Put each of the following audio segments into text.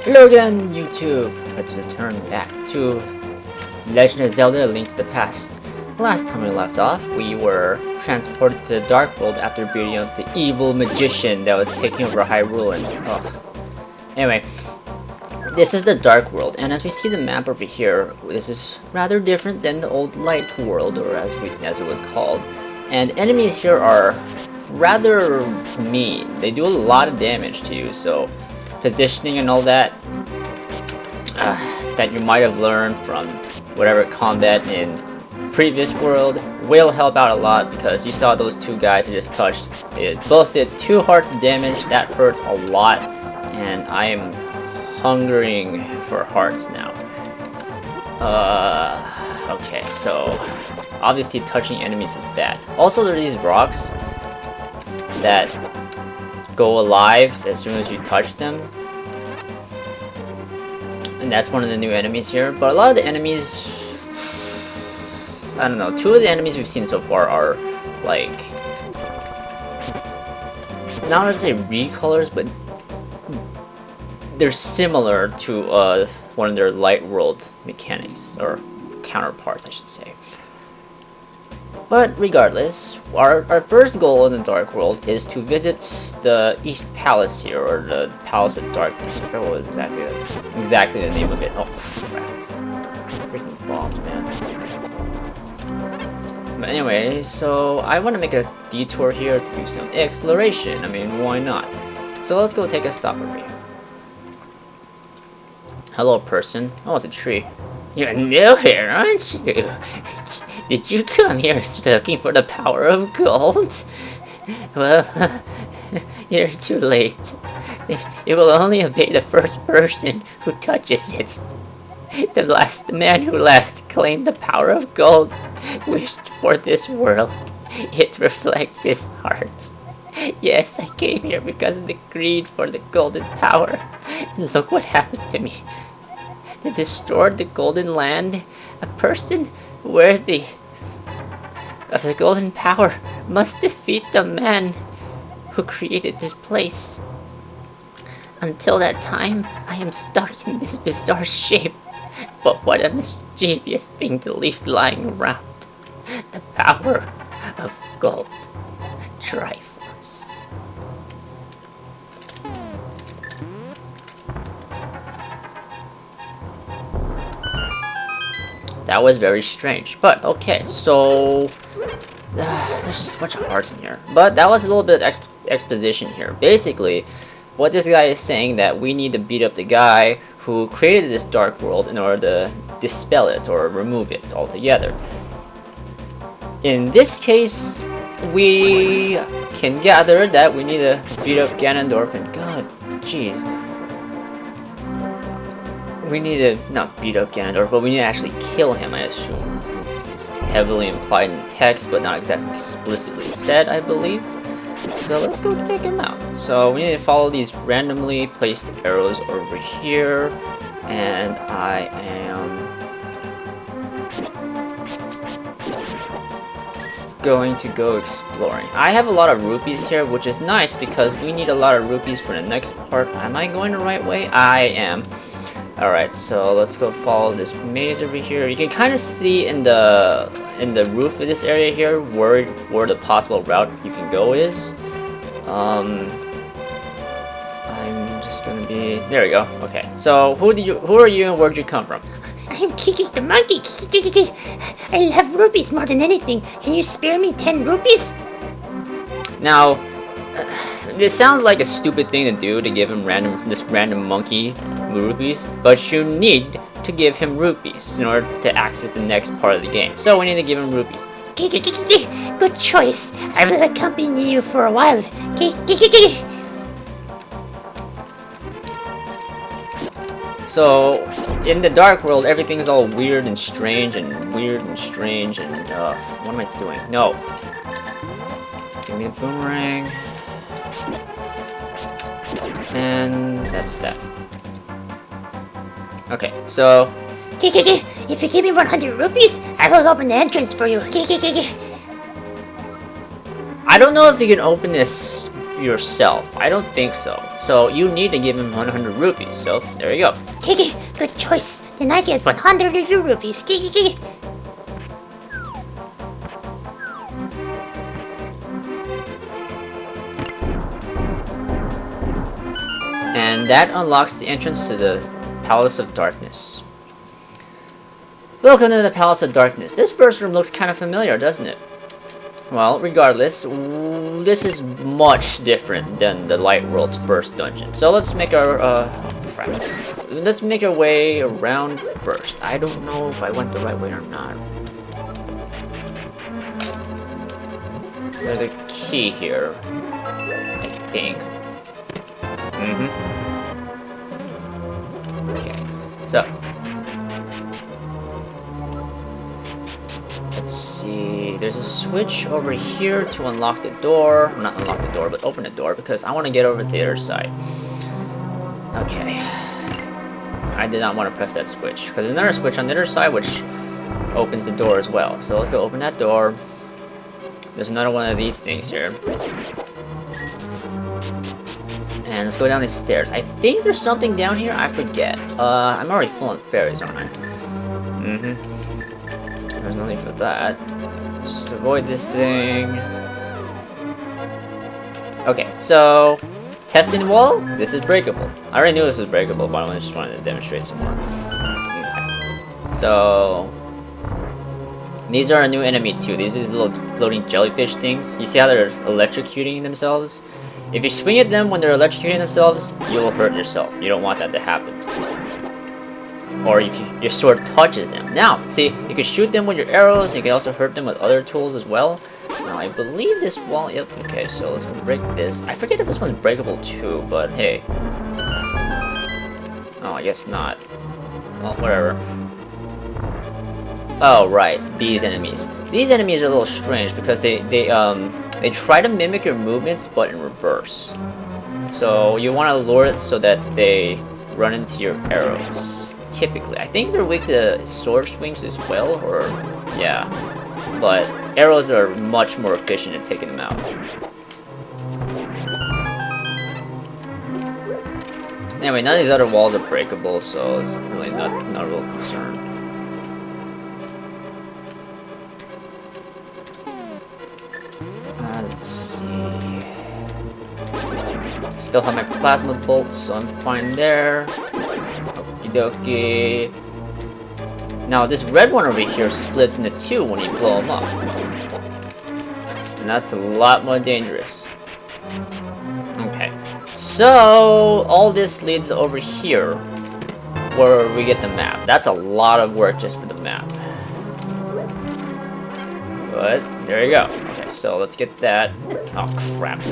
Hello again, YouTube! Let's return back to Legend of Zelda: A Link to the Past. Last time we left off, we were transported to the Dark World after beating up the evil magician that was taking over Hyrule and... Anyway, this is the Dark World, and as we see the map over here, this is rather different than the old Light World, or as it was called. And enemies here are rather mean. They do a lot of damage to you, so positioning and all that that you might have learned from whatever combat in previous world will help out a lot, because you saw those two guys I just touched. It both did 2 hearts of damage. That hurts a lot, and I am hungering for hearts now. Okay, so obviously touching enemies is bad. Also, there are these rocks that go alive as soon as you touch them, and that's one of the new enemies here. But a lot of the enemies, I don't know, 2 of the enemies we've seen so far are like, not to say recolors, but they're similar to one of their Light World mechanics, or counterparts I should say. But regardless, our first goal in the Dark World is to visit the East Palace here, or the Palace of Darkness. I forget what was exactly the name of it. Oh crap. Freaking bombs, man. But anyway, so I want to make a detour here to do some exploration. I mean, why not? So let's go take a stop over here. Hello, person. Oh, it's a tree. You're new here, aren't you? Did you come here looking for the power of gold? Well, you're too late. It will only obey the first person who touches it. The man who last claimed the power of gold wished for this world. It reflects his heart. Yes, I came here because of the greed for the golden power. And look what happened to me. They destroyed the golden land. A person worthy of the golden power must defeat the man who created this place. Until that time, I am stuck in this bizarre shape. But what a mischievous thing to leave lying around. The power of gold. Triforce. That was very strange, but okay, so there's just a bunch of hearts in here. But that was a little bit of exposition here. Basically, what this guy is saying, that we need to beat up the guy who created this Dark World in order to dispel it or remove it altogether. In this case, we can gather that we need to beat up Ganondorf, and god, jeez. We need to not beat up Ganondorf, but we need to actually kill him, I assume. It's heavily implied in text, but not exactly explicitly said, I believe. So let's go take him out. So we need to follow these randomly placed arrows over here, and I am going to go exploring. I have a lot of rupees here, which is nice because we need a lot of rupees for the next part. Am I going the right way? I am. Alright, so let's go follow this maze over here. You can kind of see in the roof of this area here where the possible route you can go is. I'm just gonna be, there we go. Okay, so who are you and where'd you come from? I'm Kiki the monkey. I love rupees more than anything. Can you spare me 10 rupees? Now, this sounds like a stupid thing to do, to give him this random monkey rupees, but you need to give him rupees in order to access the next part of the game. So we need to give him rupees. Good choice. I will accompany you for a while. So in the Dark World, everything's all weird and strange and what am I doing? No. Give me a boomerang. And that's that. Okay, so if you give me 100 rupees, I will open the entrance for you. I don't know if you can open this yourself? I don't think so. So you need to give him 100 rupees. So there you go. Kiki, good choice. Then I get 100 rupees. Kiki. And that unlocks the entrance to the Palace of Darkness. Welcome to the Palace of Darkness. This first room looks kind of familiar, doesn't it? Well, regardless, this is much different than the Light World's first dungeon. So let's make our let's make our way around first. I don't know if I went the right way or not. There's a key here, I think. Okay, so let's see. There's a switch over here to unlock the door. Well, not unlock the door, but open the door because I want to get over to the other side. Okay. I did not want to press that switch because there's another switch on the other side which opens the door as well. So let's go open that door. There's another one of these things here. And let's go down these stairs. I think there's something down here. I forget. I'm already full on fairies, aren't I? There's no need for that. Just avoid this thing. Okay, so testing the wall. This is breakable. I already knew this was breakable, but I just wanted to demonstrate some more. Okay. So these are a new enemy too. These are little floating jellyfish things. You see how they're electrocuting themselves? If you swing at them when they're electrocuting themselves, you will hurt yourself. You don't want that to happen. Or if your sword touches them. Now, see, you can shoot them with your arrows. You can also hurt them with other tools as well. Now, I believe this wall... Yep, okay, so let's break this. I forget if this one's breakable too, but hey. Oh, I guess not. Well, whatever. Oh, right, these enemies. These enemies are a little strange because they try to mimic your movements, but in reverse. So you want to lure it so that they run into your arrows. Typically, I think they're weak to sword swings as well, or yeah. But arrows are much more efficient at taking them out. Anyway, none of these other walls are breakable, so it's really not a real concern. Let's see. Still have my plasma bolts, so I'm fine there. Okie dokie. Now this red one over here splits into two when you blow them up. And that's a lot more dangerous. Okay. So all this leads over here where we get the map. That's a lot of work just for the map. But there you go. Okay, so let's get that. Oh crap.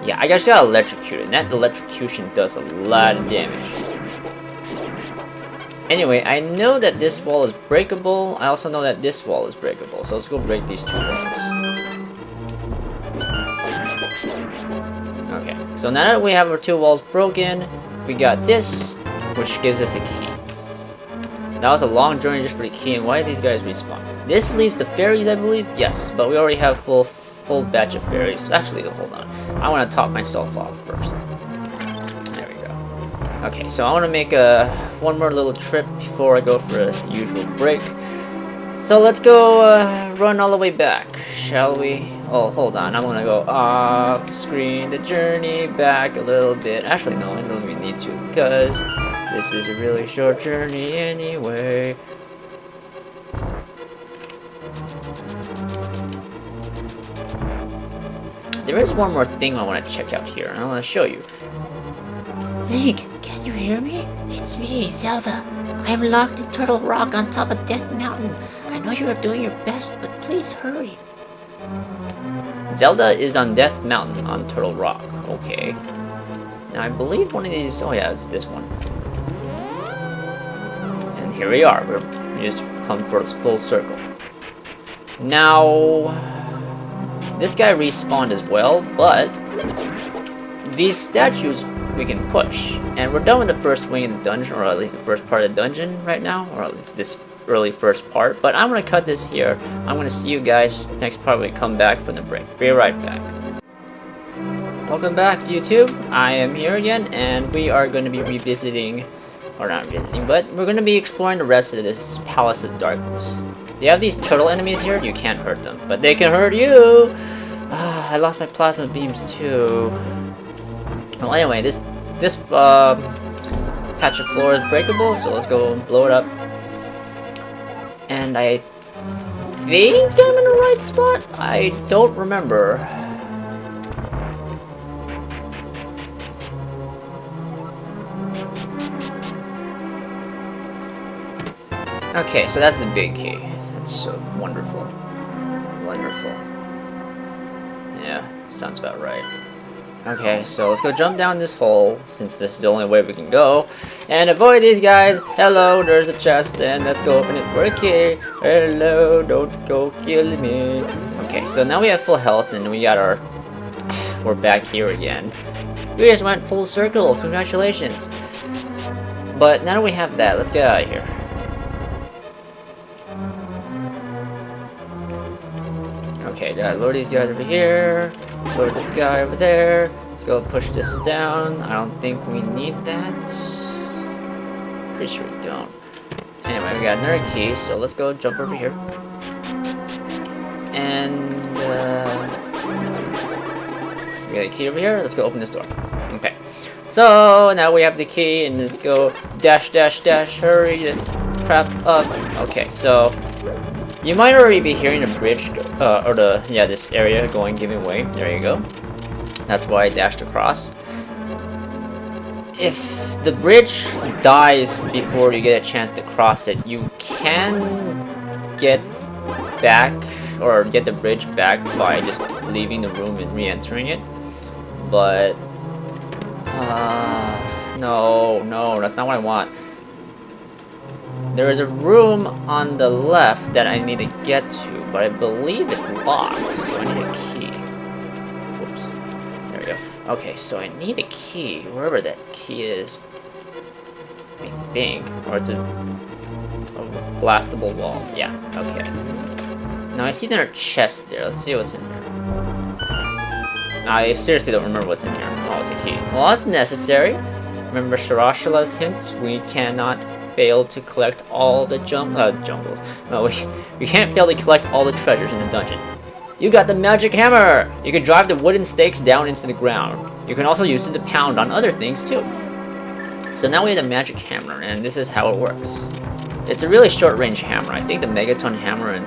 Yeah, I just got electrocuted, and that electrocution does a lot of damage. Anyway, I know that this wall is breakable. I also know that this wall is breakable. So let's go break these two walls. Okay, so now that we have our two walls broken, we got this, which gives us a key. That was a long journey just for the key, and why did these guys respawn? This leads to fairies, I believe? Yes, but we already have full batch of fairies. Actually, hold on. I want to top myself off first. There we go. Okay, so I want to make one more little trip before I go for a usual break. So let's go run all the way back, shall we? Oh, hold on. I'm going to go off screen the journey back a little bit. Actually, no, I don't even need to because this is a really short journey anyway. There is one more thing I want to check out here, and I want to show you. Link, can you hear me? It's me, Zelda. I am locked in Turtle Rock on top of Death Mountain. I know you are doing your best, but please hurry. Zelda is on Death Mountain on Turtle Rock. Okay. Now I believe one of these... Oh yeah, it's this one. And here we are. We just come for its full circle. Now... This guy respawned as well, but... These statues we can push. And we're done with the first wing of the dungeon, or at least the first part of the dungeon right now. Or at least this early first part. But I'm going to cut this here. I'm going to see you guys next part when we come back from the break. Be right back. Welcome back, YouTube. I am here again, and we are going to be revisiting, or not revisiting, but we're going to be exploring the rest of this Palace of Darkness. They have these turtle enemies here, you can't hurt them, but they can hurt you! I lost my plasma beams too. Well, anyway, this patch of floor is breakable, so let's go blow it up. And I think I'm in the right spot? I don't remember. Okay, so that's the big key. That's so wonderful. Wonderful. Yeah, sounds about right. Okay, so let's go jump down this hole, since this is the only way we can go. And avoid these guys! Hello, there's a chest, and let's go open it for a key. Hello, don't go killing me. Okay, so now we have full health, and we got our... We're back here again. We just went full circle, congratulations! But now that we have that, let's get out of here. Okay, gotta load these guys over here. Load this guy over there. Let's go push this down. I don't think we need that. Pretty sure we don't. Anyway, we got another key, so let's go jump over here. And we got a key over here. Let's go open this door. Okay. So now we have the key, and let's go dash, dash, dash. Hurry the crap up. Okay, so you might already be hearing the bridge, or this area giving way. There you go. That's why I dashed across. If the bridge dies before you get a chance to cross it, you can get back, or get the bridge back by just leaving the room and re-entering it. But, no, that's not what I want. There is a room on the left that I need to get to, but I believe it's locked, so I need a key. Whoops. There we go. Okay, so I need a key, wherever that key is. I think. Or it's a blastable wall. Yeah, okay. Now I see another chest there. Let's see what's in there. I seriously don't remember what's in here. Oh, it's a key. Well, that's necessary. Remember Shirashala's hints? We cannot fail to collect all the jungles. No, we can't fail to collect all the treasures in the dungeon. You got the magic hammer! You can drive the wooden stakes down into the ground. You can also use it to pound on other things too. So now we have the magic hammer, and this is how it works. It's a really short-range hammer. I think the Megaton hammer in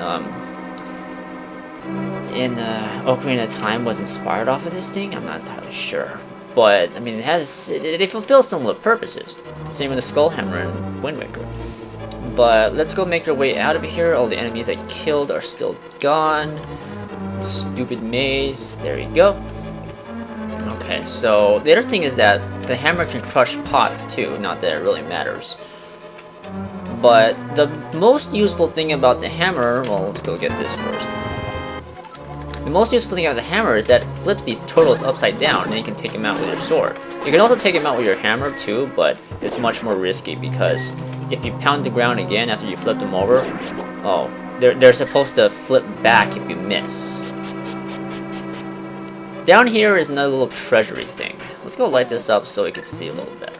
Ocarina of Time was inspired off of this thing. I'm not entirely sure. But, I mean, it fulfills similar purposes. Same with the Skull Hammer and Wind Waker. But let's go make our way out of here. All the enemies I killed are still gone. Stupid maze. There you go. Okay, so the other thing is that the hammer can crush pots too. Not that it really matters. But the most useful thing about the hammer... Well, let's go get this first. The most useful thing about the hammer is that it flips these turtles upside down, and you can take them out with your sword. You can also take them out with your hammer too, but it's much more risky because if you pound the ground again after you flip them over, oh, they're supposed to flip back if you miss. Down here is another little treasury thing. Let's go light this up so we can see a little bit.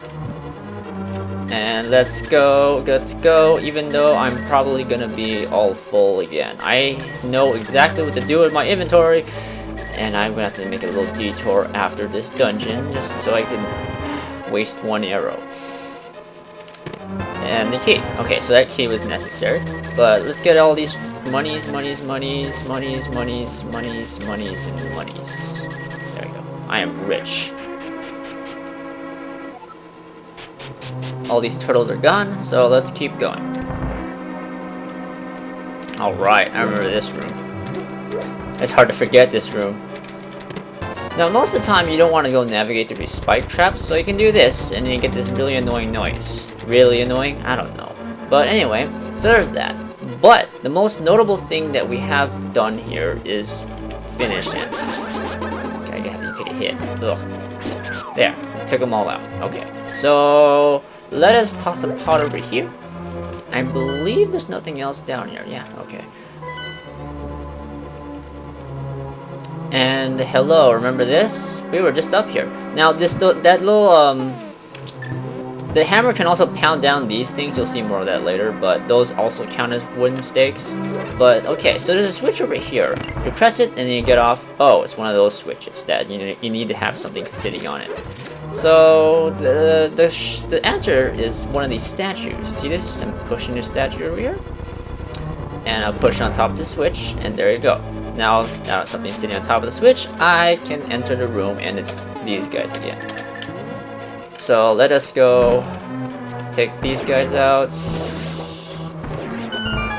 And let's go, even though I'm probably gonna be all full again. I know exactly what to do with my inventory, and I'm gonna have to make a little detour after this dungeon, just so I can waste one arrow. And the key. Okay, so that key was necessary, but let's get all these monies. There we go. I am rich. All these turtles are gone, so let's keep going. Alright, I remember this room. It's hard to forget this room. Now, most of the time you don't want to go navigate through these spike traps, so you can do this, and then you get this really annoying noise. Really annoying? I don't know. But anyway, so there's that. But the most notable thing that we have done here is finished it. Okay, I have to take a hit. Ugh. There, took them all out. Okay, so let us toss a pot over here. I believe there's nothing else down here. Yeah, okay. And hello, remember this? We were just up here. Now that little the hammer can also pound down these things. You'll see more of that later, but those also count as wooden stakes. But okay, so there's a switch over here. You press it and then you get off. Oh, it's one of those switches that you need to have something sitting on it. So the answer is one of these statues. See this? I'm pushing this statue over here, and I'll push on top of the switch, and there you go. Now something's sitting on top of the switch. I can enter the room, and it's these guys again. So let us go take these guys out.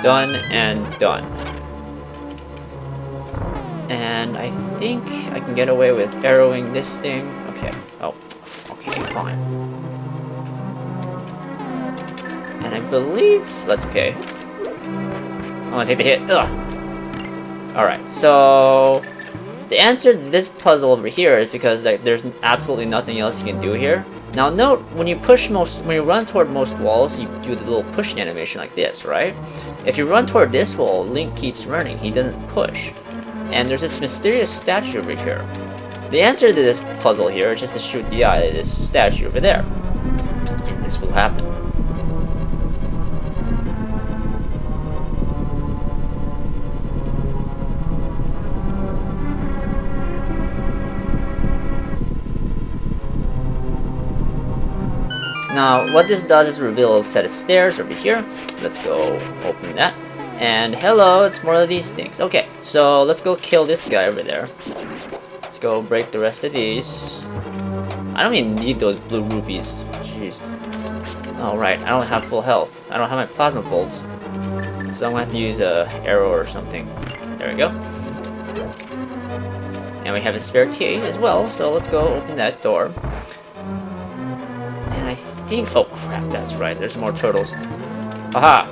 Done and done. And I think I can get away with arrowing this thing. Okay. Oh, okay, fine. And I believe that's okay. I'm gonna take the hit. Ugh. Alright, so the answer to this puzzle over here is because there's absolutely nothing else you can do here. Now note, when you run toward most walls, you do the little pushing animation like this, right? If you run toward this wall, Link keeps running, he doesn't push. And there's this mysterious statue over here. The answer to this puzzle here is just to shoot the eye of this statue over there. And this will happen. Now, what this does is reveal a set of stairs over here. Let's go open that. And hello, it's more of these things. Okay, so let's go kill this guy over there. Let's go break the rest of these. I don't even need those blue rupees. Jeez. Oh, right, I don't have full health. I don't have my plasma bolts. So I'm gonna have to use a arrow or something. There we go. And we have a spare key as well, so let's go open that door. I think... oh crap, that's right, there's more turtles. Aha!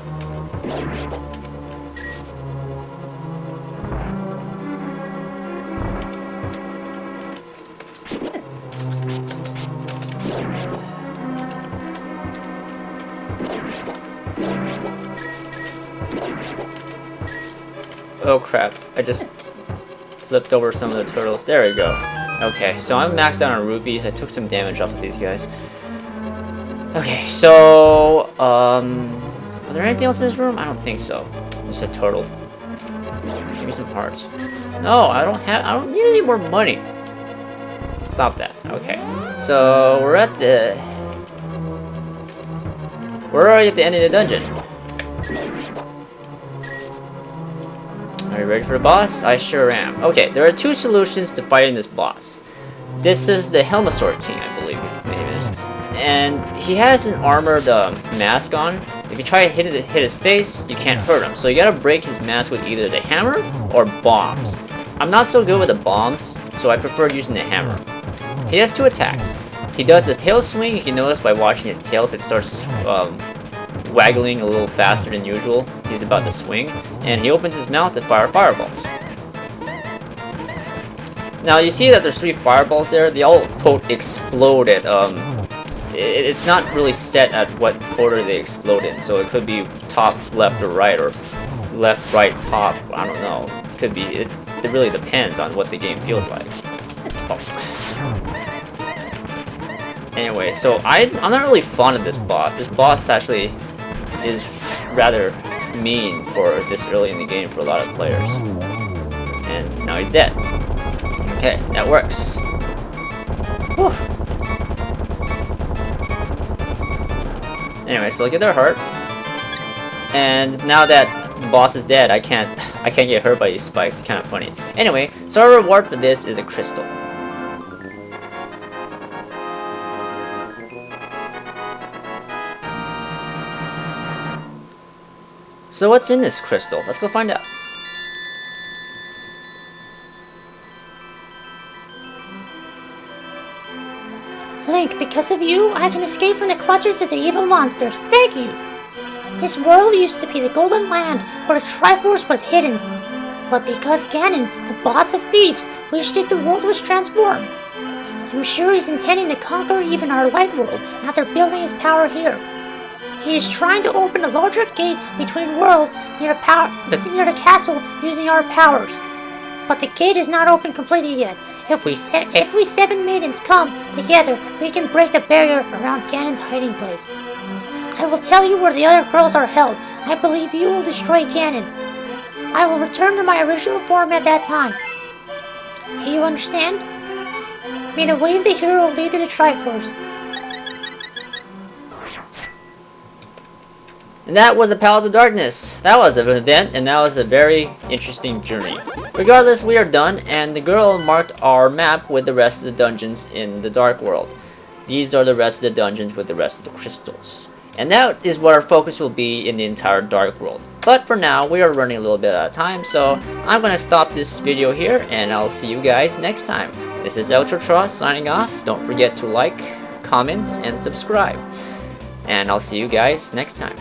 Oh crap, I just flipped over some of the turtles. There we go. Okay, so I'm maxed out on rupees. I took some damage off of these guys. Okay, so, was there anything else in this room? I don't think so. Just a turtle. Give me some parts. No, I don't need any more money. Stop that. Okay. So, we're at the... we're already at the end of the dungeon. Are you ready for the boss? I sure am. Okay, there are two solutions to fighting this boss. This is the Helmasaur King, I believe his name is. And he has an armored mask on. If you try to hit his face, you can't hurt him. So you gotta break his mask with either the hammer or bombs. I'm not so good with the bombs, so I prefer using the hammer. He has two attacks. He does this tail swing. You can notice by watching his tail if it starts waggling a little faster than usual. He's about to swing. And he opens his mouth to fire fireballs. Now you see that there's 3 fireballs there. They all, quote, exploded. It's not really set at what order they explode in, so it could be top, left, or right, or left, right, top. I don't know. It could be. It really depends on what the game feels like. Oh. Anyway, so I'm not really fond of this boss. This boss actually is rather mean for this early in the game for a lot of players. And now he's dead. Okay, that works. Whew. Anyway, so look at their heart. And now that the boss is dead, I can't get hurt by these spikes. It's kind of funny. Anyway, so our reward for this is a crystal. So what's in this crystal? Let's go find out. Link, because of you, I can escape from the clutches of the evil monsters. Thank you! This world used to be the Golden Land, where the Triforce was hidden. But because Ganon, the boss of thieves, wished that the world was transformed. I'm sure he's intending to conquer even our light world after building his power here. He is trying to open a larger gate between worlds near the castle using our powers. but the gate is not open completely yet. If we 7 maidens come together, we can break the barrier around Ganon's hiding place. I will tell you where the other girls are held. I believe you will destroy Ganon. I will return to my original form at that time. Do you understand? May the way of the hero lead to the Triforce. And that was the Palace of Darkness. That was an event, and that was a very interesting journey. Regardless, we are done, and the girl marked our map with the rest of the dungeons in the Dark World. These are the rest of the dungeons with the rest of the crystals. And that is what our focus will be in the entire Dark World. But for now, we are running a little bit out of time, so I'm going to stop this video here, and I'll see you guys next time. This is Ultratros signing off. Don't forget to like, comment, and subscribe. And I'll see you guys next time.